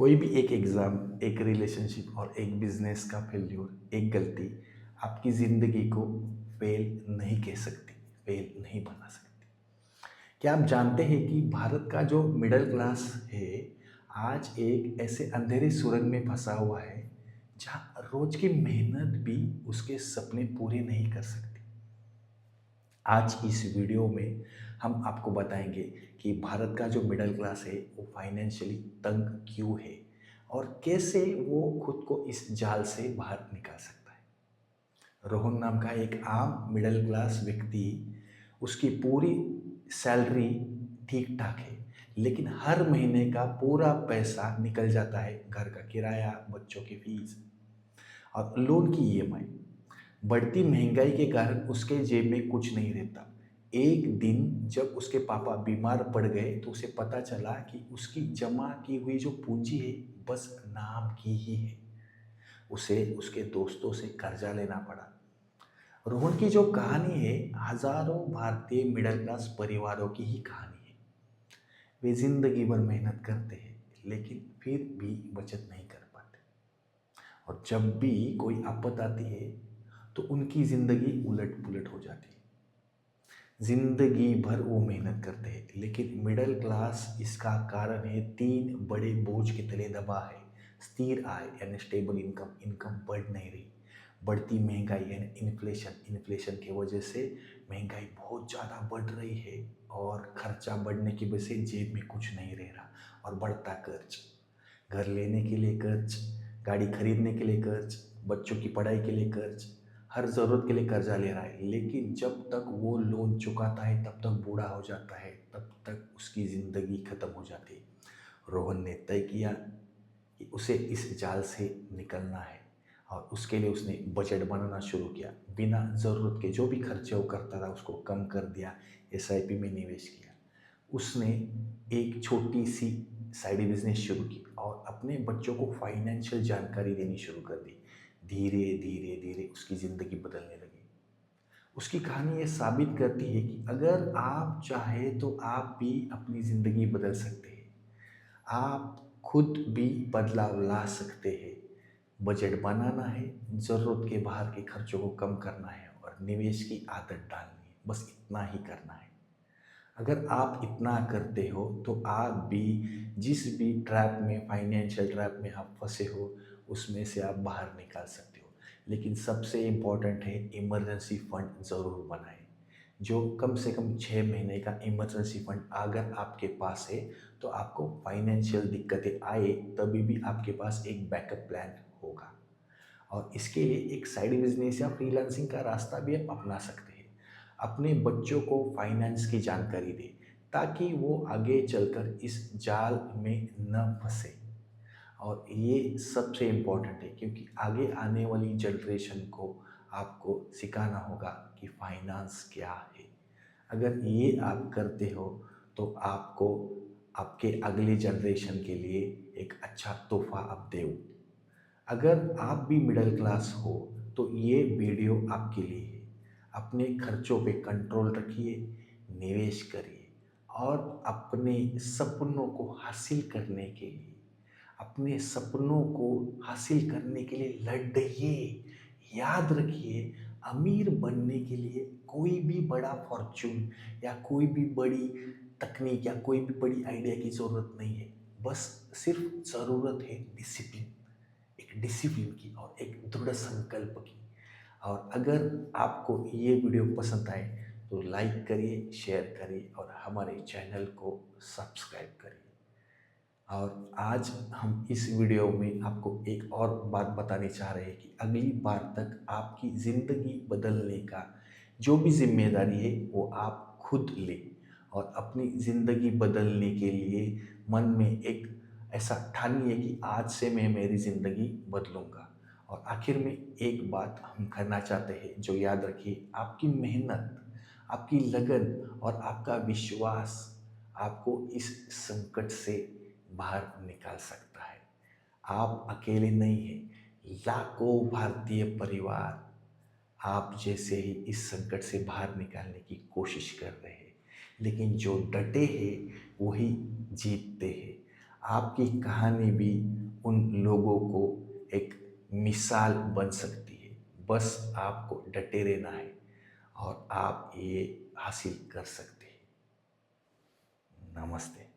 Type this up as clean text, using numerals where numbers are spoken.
कोई भी एक एग्ज़ाम, एक रिलेशनशिप और एक बिज़नेस का फेल्योर, एक गलती आपकी ज़िंदगी को फ़ेल नहीं कह सकती, फ़ेल नहीं बना सकती। क्या आप जानते हैं कि भारत का जो मिडल क्लास है, आज एक ऐसे अंधेरे सुरंग में फँसा हुआ है, जहाँ रोज़ की मेहनत भी उसके सपने पूरे नहीं कर सकती। आज इस वीडियो में हम आपको बताएंगे कि भारत का जो मिडिल क्लास है वो फाइनेंशियली तंग क्यों है और कैसे वो खुद को इस जाल से बाहर निकाल सकता है। रोहन नाम का एक आम मिडिल क्लास व्यक्ति, उसकी पूरी सैलरी ठीक ठाक है, लेकिन हर महीने का पूरा पैसा निकल जाता है घर का किराया, बच्चों की फीस और लोन की ईएमआई। बढ़ती महंगाई के कारण उसके जेब में कुछ नहीं रहता। एक दिन जब उसके पापा बीमार पड़ गए तो उसे पता चला कि उसकी जमा की हुई जो पूंजी है बस नाम की ही है। उसे उसके दोस्तों से कर्जा लेना पड़ा। रोहन की जो कहानी है, हजारों भारतीय मिडिल क्लास परिवारों की ही कहानी है। वे जिंदगी भर मेहनत करते हैं, लेकिन फिर भी बचत नहीं कर पाते और जब भी कोई आफत आती है तो उनकी ज़िंदगी उलट पुलट हो जाती है। ज़िंदगी भर वो मेहनत करते हैं, लेकिन मिडिल क्लास इसका कारण है तीन बड़े बोझ के तले दबा है। स्थिर आय यानी स्टेबल इनकम, इनकम बढ़ नहीं रही। बढ़ती महंगाई यानी इन्फ्लेशन, इन्फ्लेशन की वजह से महंगाई बहुत ज़्यादा बढ़ रही है और खर्चा बढ़ने की वजह से जेब में कुछ नहीं रह रहा। और बढ़ता कर्ज, घर लेने के लिए कर्ज, गाड़ी खरीदने के लिए कर्ज, बच्चों की पढ़ाई के लिए कर्ज, हर ज़रूरत के लिए कर्जा ले रहा है। लेकिन जब तक वो लोन चुकाता है तब तक बूढ़ा हो जाता है, तब तक उसकी ज़िंदगी ख़त्म हो जाती है। रोहन ने तय किया कि उसे इस जाल से निकलना है और उसके लिए उसने बजट बनाना शुरू किया। बिना ज़रूरत के जो भी खर्चे वो करता था उसको कम कर दिया, एसआईपी में निवेश किया। उसने एक छोटी सी साइड बिजनेस शुरू की और अपने बच्चों को फाइनेंशियल जानकारी देनी शुरू कर दी। धीरे धीरे धीरे उसकी ज़िंदगी बदलने लगी। उसकी कहानी ये साबित करती है कि अगर आप चाहे तो आप भी अपनी ज़िंदगी बदल सकते हैं। आप खुद भी बदलाव ला सकते हैं। बजट बनाना है, ज़रूरत के बाहर के खर्चों को कम करना है और निवेश की आदत डालनी है। बस इतना ही करना है। अगर आप इतना करते हो तो आप भी जिस भी ट्रैप में, फाइनेंशियल ट्रैप में आप फंसे हो, उसमें से आप बाहर निकाल सकते हो। लेकिन सबसे इम्पॉर्टेंट है, इमरजेंसी फंड ज़रूर बनाएं। जो कम से कम 6 महीने का इमरजेंसी फंड अगर आपके पास है तो आपको फाइनेंशियल दिक्कतें आए तभी भी आपके पास एक बैकअप प्लान होगा। और इसके लिए एक साइड बिजनेस या फ्रीलांसिंग का रास्ता भी आप अपना सकते हैं। अपने बच्चों को फाइनेंस की जानकारी दें ताकि वो आगे चलकर इस जाल में न फंसे। और ये सबसे इम्पोर्टेंट है क्योंकि आगे आने वाली जनरेशन को आपको सिखाना होगा कि फाइनेंस क्या है। अगर ये आप करते हो तो आपको आपके अगले जनरेशन के लिए एक अच्छा तोहफा आप दो। अगर आप भी मिडिल क्लास हो तो ये वीडियो आपके लिए है। अपने खर्चों पे कंट्रोल रखिए, निवेश करिए और अपने सपनों को हासिल करने के लिए, अपने सपनों को हासिल करने के लिए लड़िए। याद रखिए, अमीर बनने के लिए कोई भी बड़ा फॉर्च्यून या कोई भी बड़ी तकनीक या कोई भी बड़ी आइडिया की ज़रूरत नहीं है। बस सिर्फ ज़रूरत है डिसिप्लिन, एक डिसिप्लिन की और एक दृढ़ संकल्प की। और अगर आपको ये वीडियो पसंद आए तो लाइक करिए, शेयर करिए और हमारे चैनल को सब्सक्राइब करिए। और आज हम इस वीडियो में आपको एक और बात बताने चाह रहे हैं कि अगली बार तक आपकी ज़िंदगी बदलने का जो भी जिम्मेदारी है वो आप खुद लें और अपनी ज़िंदगी बदलने के लिए मन में एक ऐसा ठानिए कि आज से मैं मेरी ज़िंदगी बदलूँगा। और आखिर में एक बात हम करना चाहते हैं जो याद रखिए, आपकी मेहनत, आपकी लगन और आपका विश्वास आपको इस संकट से बाहर निकाल सकता है। आप अकेले नहीं हैं, लाखों भारतीय परिवार आप जैसे ही इस संकट से बाहर निकालने की कोशिश कर रहे हैं। लेकिन जो डटे हैं वही जीतते हैं। आपकी कहानी भी उन लोगों को एक मिसाल बन सकती है। बस आपको डटे रहना है और आप ये हासिल कर सकते हैं। नमस्ते।